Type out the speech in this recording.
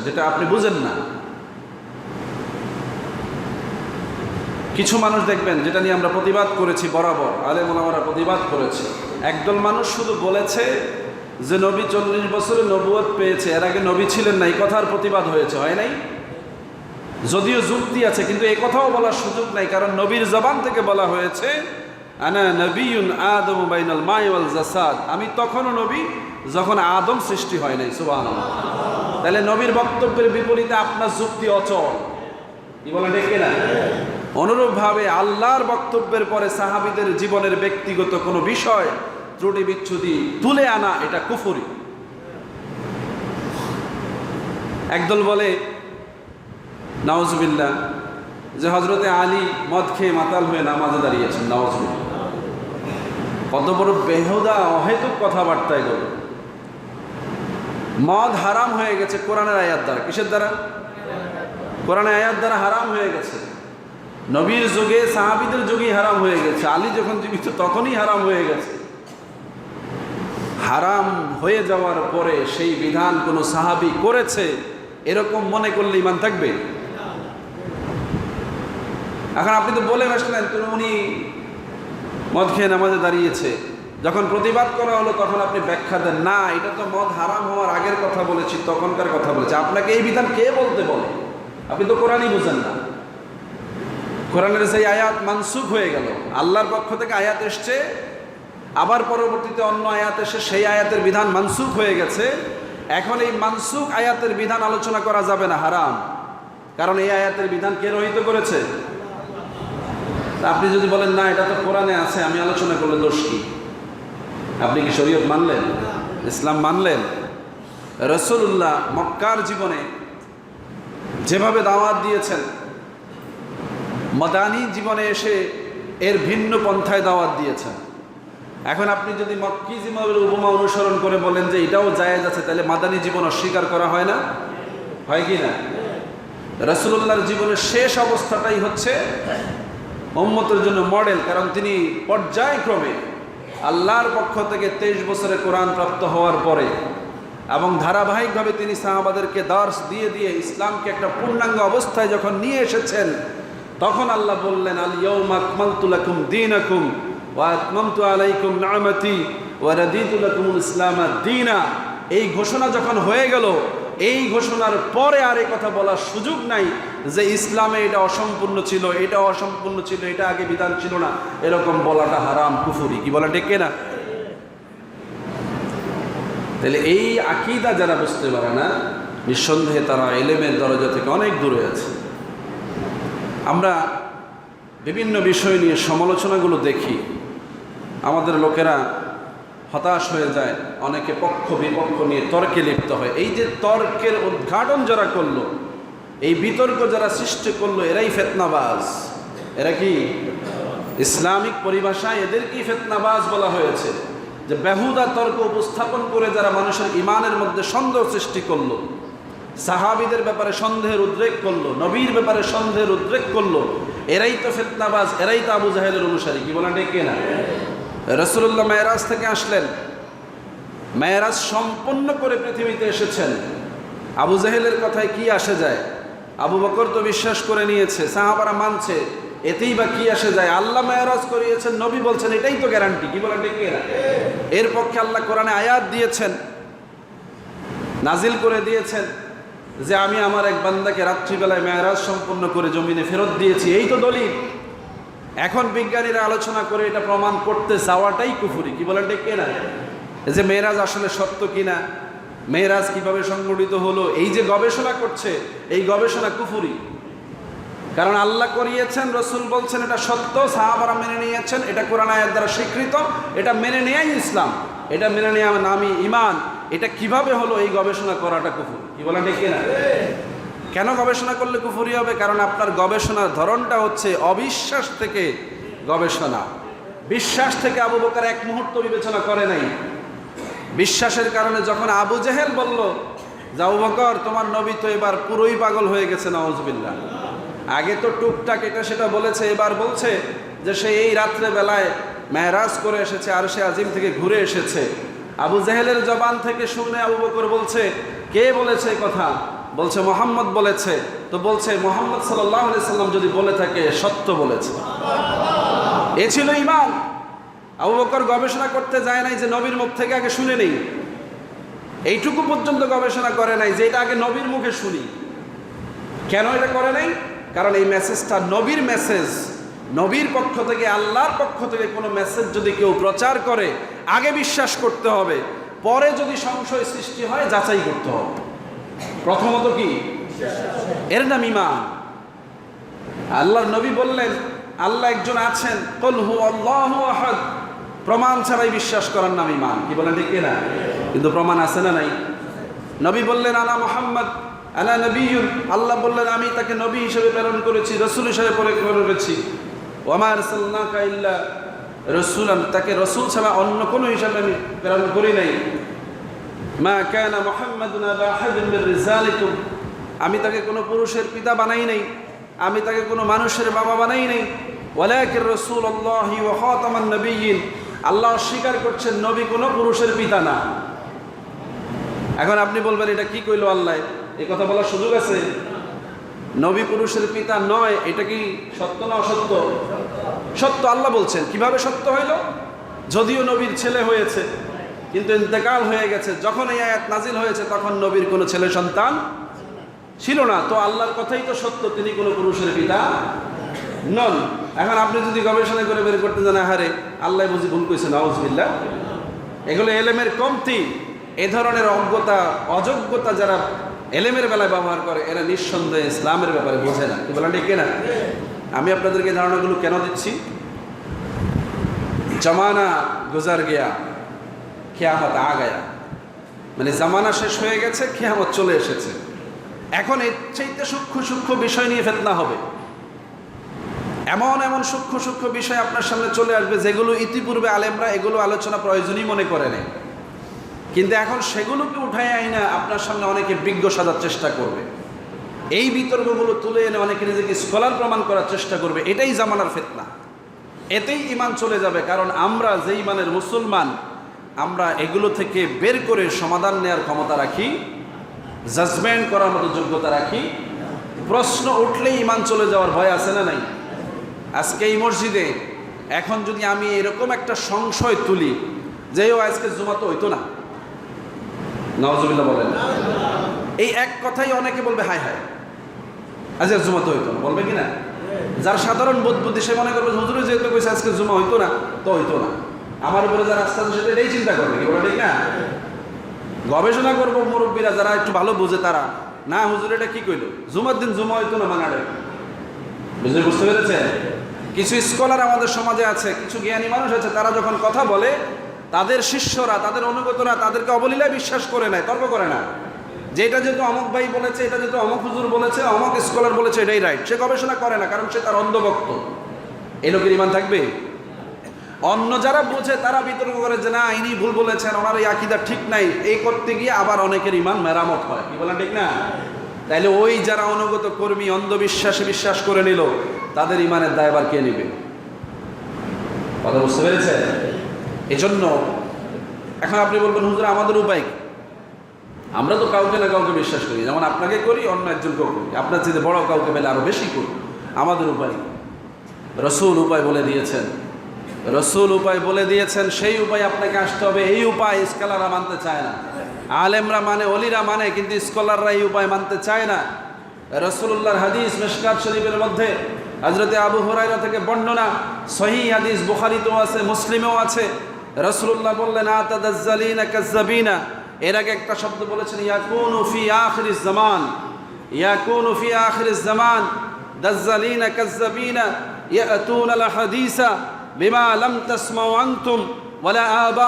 যেটা আপনি বুঝেন না। কিছু মানুষ দেখবেন, যেটা নিয়ে আমরা প্রতিবাদ করেছি বরাবর, আলেম ওলামারা প্রতিবাদ করেছে, একদল মানুষ শুধু বলেছে যে নবী 40 বছরে নবুয়ত পেয়েছে, এর আগে নবী ছিলেন না, এই কথার প্রতিবাদ হয়েছে, হয় নাই? যদিও যুক্তি আছে, কিন্তু এই কথাও বলার সুযোগ নাই, কারণ নবীর জবান থেকে বলা হয়েছে আনা নবিয়ুন আদম বাইনাল মাই ওয়াল জাসাদ, আমি তখনও নবী যখন আদম সৃষ্টি হয় নাই। সুবহানাল্লাহ। তাহলে নবীর বক্তব্যের বিপরীতে আপনার যুক্তি অচল, কি বলেন ঠিক না? অনুরূপভাবে আল্লাহর বক্তব্যের পরে সাহাবীদের জীবনের ব্যক্তিগত কোনো বিষয় ত্রুটি বিচ্ছুতি তুলে আনা, এটা কুফরি। একদল বলে নাউজুবিল্লাহ যে হযরতে আলী মদ খেয়ে মাতাল হয়ে নামাজে দাঁড়িয়েছেন, নাউজুবিল্লাহ। কত বড় বেহুদা অহেতুক কথাবার্তা এগুলো। মদ হারাম হয়ে গেছে কোরআনের আয়াত দ্বারা। কিসের দ্বারা? কোরআনের আয়াত দ্বারা হারাম হয়ে গেছে। নবীর যুগে সাহাবীদের যুগেই হারাম হয়ে গেছে, আলী যখন জীবিত তখনই হারাম হয়ে গেছে। হারাম হয়ে যাওয়ার পরে সেই বিধান কোনো সাহাবী করেছে এরকম মনে করলে ঈমান থাকবে? এখন আপনি তো বলে আসলেন উনি মদ খেয়ে নামাজে দাঁড়িয়েছে, যখন প্রতিবাদ করা হলো তখন আপনি ব্যাখ্যা দেন না, এটা তো মদ হারাম হওয়ার আগের কথা বলেছি, তখনকার কথা বলেছি। আপনাকে এই বিধান কে বলতে বলে? আপনি তো কোরআনই বুঝেন না। কোরআনের সেই আয়াত মানসুখ হয়ে গেল, আল্লাহর পক্ষ থেকে আয়াত এসছে, আবার পরবর্তীতে অন্য আয়াত এসে সেই আয়াতের বিধান মানসুখ হয়ে গেছে। এখন এই মানসুখ আয়াতের বিধান আলোচনা করা যাবে না, হারাম। কারণ এই আয়াতের বিধান কে রহিত করেছে? আপনি যদি বলেন না এটা তো কোরআনে আছে, আমি আলোচনা করলে দোষ কি? আপনি কি শরীয়ত মানলেন? ইসলাম মানলেন? রাসূলুল্লাহ মক্কার জীবনে যেভাবে দাওয়াত দিয়েছেন, মাদানী জীবনে এসে এর ভিন্ন পন্থায় দাওয়াত দিয়েছেন। এখন আপনি যদি মক্কি জীবনের উপমা অনুসরণ করে বলেন যে এটাও জায়েজ আছে, তাহলে মাদানী জীবন অস্বীকার করা হয় না? হয় কি না? রাসূলুল্লাহর জীবনের শেষ অবস্থাটাই হচ্ছে উম্মতের জন্য মডেল, কারণ তিনি পর্যায়ক্রমে আল্লাহর পক্ষ থেকে 23 বছরে কোরআন প্রাপ্ত হওয়ার পরে এবং ধারাবাহিকভাবে তিনি সাহাবাদেরকে দার্স দিয়ে দিয়ে ইসলামকে একটা পূর্ণাঙ্গ অবস্থায় যখন নিয়ে এসেছেন, তখন আল্লাহ বললেন আল ইয়াউমা আকমালতু লাকুম দীনাকুম ওয়া আতমামতু আলাইকুম নি'মাতি ওয়া রাদিতু লাকুমুল ইসলাম দীনা। এই ঘোষণা যখন হয়ে গেল, এই ঘোষণার পরে আর এই কথা বলার সুযোগ নাই যে ইসলামে এটা অসম্পূর্ণ ছিল, এটা অসম্পূর্ণ ছিল, এটা আগে বিধান ছিল না, এরকম বলাটা হারাম, কুফরি। কি বলা ঠিক না? তাহলে এই আকীদা যারা বুঝতে পারে না, নিঃসন্দেহে তারা ইলমের দরজা থেকে অনেক দূরে আছে। আমরা বিভিন্ন বিষয় নিয়ে সমালোচনাগুলো দেখি, আমাদের লোকেরা হতাশ হয়ে যায়, অনেকে পক্ষ বিপক্ষ নিয়ে তর্কে লিপ্ত হয়। এই যে তর্কের উদ্ঘাটন যারা করলো, এই বিতর্ক যারা সৃষ্টি করলো, এরাই ফিতনাবাজ। এরা কি? ইসলামিক পরিভাষায় এদেরকেই ফিতনাবাজ বলা হয়েছে। যে বেহুদা তর্ক উপস্থাপন করে যারা মানুষের ঈমানের মধ্যে সন্দেহ সৃষ্টি করলো, সাহাবীদের ব্যাপারে সন্দেহের উদ্রেক করলো, নবীর ব্যাপারে সন্দেহের উদ্রেক করলো, এরাই তো ফিতনাবাজ, এরাই তো আবু জাহেলের অনুসারী। কি বলেন ঠিক না? রাসূলুল্লাহ মেরাজ থেকে আসলেন, মেরাজ সম্পন্ন করে পৃথিবীতে এসেছেন। আবু জাহেলের কথায় কি আসে যায়? আবু বকর তো বিশ্বাস করে নিয়েছে, সাহাবারা মানছে, এতেই বা কি আসে যায়? আল্লাহ মেরাজ করিয়েছেন, নবী বলছেন, এটাই তো গ্যারান্টি। কি বলেন ঠিক না? এর পক্ষে আল্লাহ কোরআনে আয়াত দিয়েছেন, নাজিল করে দিয়েছেন যে আমি আমার এক বান্দাকে রাত্রিবেলায় মেরাজ সম্পন্ন করে জমিনে ফেরত দিয়েছি, এই তো দলিল। এখন বিজ্ঞানীরা আলোচনা করে এটা প্রমাণ করতে যাওয়াটাই কুফরি। কি বলেন ঠিক না? যে মেরাজ আসলে সত্য কিনা, মেরাজ কিভাবে সংগঠিত হলো, এই যে গবেষণা করছে, এই গবেষণা কুফরি। কারণ আল্লাহ করিয়েছেন, রসুল বলছেন এটা সত্য, সাহাবারা মেনে নিয়েছেন, এটা কোরআন আয়াত দ্বারা স্বীকৃত, এটা মেনে নেয়াই ইসলাম, এটা মেনে নেওয়া নামই ঈমান। এটা কিভাবে হলো, এই গবেষণা করাটা কুফর। কি বলেন ঠিক না? কেন গবেষণা করলে কুফরি হবে? কারণ আপনার গবেষণার ধরনটা হচ্ছে অবিশ্বাস থেকে গবেষণা। বিশ্বাস থেকে আবু বকর এক মুহূর্ত বিবেচনা করে নাই। বিশ্বাসের কারণে যখন আবু জেহেল বলল যে আবু বকর তোমার নবী তো এবার পুরোই পাগল হয়ে গেছে, নাউজুবিল্লাহ, আগে তো টুকটাক এটা সেটা বলেছে, এবার বলছে যে সে এই রাত্রে বেলায় মেরাজ করে এসেছে, আরশে আজিম থেকে ঘুরে এসেছে। আবু জেহেলের জবান থেকে শুনে আবু বকর বলছে, কে বলেছে এই কথা? বলছে মোহাম্মদ বলেছে, তো বলছে মোহাম্মদ সাল্লাল্লাহু আলাইহি সাল্লাম যদি বলে থাকে সত্য বলেছে। এ ছিল ঈমান। আবু বকর গবেষণা করতে যায় নাই যে নবীর মুখ থেকে আগে শুনে নেই, এইটুকু পর্যন্ত গবেষণা করে নাই যে এটা আগে নবীর মুখে শুনি। কেন এটা করে নাই? কারণ এই মেসেজটা নবীর মেসেজ, নবীর পক্ষ থেকে, আল্লাহর পক্ষ থেকে কোনো মেসেজ যদি কেউ প্রচার করে আগে বিশ্বাস করতে হবে, পরে যদি সংশয় সৃষ্টি হয় যাচাই করতে হবে। প্রথমত কি? এর নাম ঈমান। আল্লাহর নবী বললেন আল্লাহ একজন আছেন, কুল হুয়াল্লাহু আহাদ, প্রমাণ ছাড়াই বিশ্বাস করার নাম ঈমান। কি বলেন ঠিক না? কিন্তু প্রমাণ আছে না নাই? নবী বললেন আনা মুহাম্মদ আনা নবিয়্যুন, আল্লাহ বললেন আমি তাকে নবী হিসেবে প্রেরণ করেছি, রাসূল হিসেবে প্রেরণ করেছি। ওয়া মা আরসালনাকা ইল্লা রাসূলান, তাকে রাসূল ছাড়া অন্য কোনো হিসাবে আমি প্রেরণ করি নাই। মা কানা মুহাম্মাদুন আবা আহাদিন মির রিজালিকুম, আমি তাকে কোনো পুরুষের পিতা বানাই নাই, আমি তাকে কোনো মানুষের বাবা বানাই নাই। ওয়ালাকিন রাসূলুল্লাহি ওয়া খাতামান নবিয়্যিন, আল্লাহ স্বীকার করছেন নবী কোনো পুরুষের পিতা না। এখন আপনি বলবেন এটা কি কইলো আল্লাহ, এই কথা বলার সুযোগ আছে? নবী পুরুষের পিতা নয়, এটা কি সত্য না অসত্য? সত্য। আল্লাহ বলছেন। কিভাবে সত্য হইল? যদিও নবীর ছেলে হয়েছে কিন্তু ইন্তেকাল হয়ে গেছে, যখন এই আয়াত নাজিল হয়েছে তখন নবীর কোনো ছেলে সন্তান ছিল না, তো আল্লাহর কথাই তো সত্য, তিনি কোনো পুরুষের পিতা নন। এখন আপনি যদি গবেষণা করে বের করতে জানা, হারে আল্লাহ বুঝি ভুল কইছে, নাউজুবিল্লাহ। এগুলো এলেমের কমতি। এ ধরনের অজ্ঞতা, অযোগ্যতা যারা এলেমের বেলায় ব্যবহার করে এরা নিঃসন্দেহে ইসলামের ব্যাপারে বোঝে না। কি বলেন ঠিক না? আমি আপনাদেরকে ধারণাগুলো কেন দিচ্ছি? জমানা গুজার গিয়া কিয়ামত আ গায়া, মানে জামানা শেষ হয়ে গেছে, কিয়ামত চলে এসেছে। এখন এর চাইতে সূক্ষ্ম সূক্ষ্ম বিষয় নিয়ে ফিতনা হবে। এমন এমন সূক্ষ্ম সূক্ষ্ম বিষয় আপনার সামনে চলে আসবে যেগুলো ইতিপূর্বে আলেমরা এগুলো আলোচনা প্রয়োজনই মনে করে নেয়, কিন্তু এখন সেগুলোকে উঠায় আইনা আপনার সামনে অনেকে বিজ্ঞ সাজার চেষ্টা করবে। এই বিতর্কগুলো তুলে এনে অনেকে নিজেকে স্কলার প্রমাণ করার চেষ্টা করবে। এটাই জামানার ফিতনা। এতেই ঈমান চলে যাবে। কারণ আমরা যে ঈমানের মুসলমান, আমরা এগুলো থেকে বের করে সমাধান নেওয়ার ক্ষমতা রাখি, জাজমেন্ট করার মতো যোগ্যতা রাখি। প্রশ্ন উঠলেই ঈমান চলে যাওয়ার ভয় আছে না নাই? আজকে এই মসজিদে এখন যদি আমি এরকম একটা সংশয় তুলি যে ও আজকে জুমা তো হইতো না, নাউজুবিল্লাহ বলেন, এই এক কথাই অনেকে বলবে হায় হায় আজকে জুমা তো হইতো না, বলবে কি না? যার সাধারণ বোধ বুদ্ধি সে মনে করবে হুজুরে যেহেতু কইছে আজকে জুমা হইতো না, তো হইতো না। আমার উপরে যারা আস্থা আছে সেটা এটাই চিন্তা করবে। কি বলে ঠিক না? গবেষণা করবো মুরব্বীরা যারা একটু ভালো বোঝে তারা, না হুজুর এটা কি কইলো, জুমার দিন জুমা হইতো না মানাড়ে। বুঝতে পেরেছেন? কিছু স্কলার আমাদের সমাজে আছে, কিছু জ্ঞানী মানুষ আছে, তারা যখন কথা বলে তাদের শিষ্যরা, তাদের অনুগতরা তাদেরকে অবলীলায় বিশ্বাস করে নেয়, তর্ক করে না যে এটা যেহেতু অমুক ভাই বলেছে, এটা যেহেতু অমুক হুজুর বলেছে, অমুক স্কলার বলেছে, এটাই রাইট। সে গবেষণা করে না, কারণ সে তার অন্ধভক্ত। এই লোকের ঈমান থাকবে? অন্য যারা বোঝে তারা বিতর্ক করে যে না ইনি ভুল বলেছেন, ওনার এই আকীদা ঠিক নাই, এই করতে গিয়ে আবার অনেকের ঈমান মেরামত হয়। কি বলেন ঠিক না? তাইলে ওই যারা অনুগত কর্মী অন্ধবিশ্বাসে বিশ্বাস করে নিল, তাদের ঈমানের দায়ভার কে নেবে? কথা বুঝতে পেরেছেন? এই জন্য এখন আপনি বলবেন হুজুর আমাদের উপায় কি? আমরা তো কাউকে না কাউকে বিশ্বাস করি, যেমন আপনাকে করি, অন্য একজনকেও করি, আপনার চেয়ে বড় কাউকে পেলে আরো বেশি করি। আমাদের উপায় কি? রসুল উপায় বলে দিয়েছেন, রসুল উপায় বলে দিয়েছেন, সেই উপায় আপনাকে আসতে হবে। এই উপায় স্কলাররা মানতে চায় না। আলেমরা মানে, অলিরা মানে, কিন্তু স্কলাররা এই উপায় মানতে চায় না। রাসূলুল্লাহর হাদিস মিশকাত শরীফের মধ্যে হযরতে আবু হুরায়রা থেকে বর্ণনা, সহিহ হাদিস, বুখারীতেও আছে, মুসলিমেও আছে। রাসূলুল্লাহ বললেন আতাদাজ্জালিনা কাজ্জাবিনা, এর আগে একটা শব্দ বলেছেন ইয়াকুনু ফি আখিরিজ জামান, ইয়াকুনু ফি আখিরিজ জামান দাজ্জালিনা কাজ্জাবিনা ইয়াতুনা আল হাদিসা বিমা লাম তাসমাউ আনতুম ওয়ালা আবা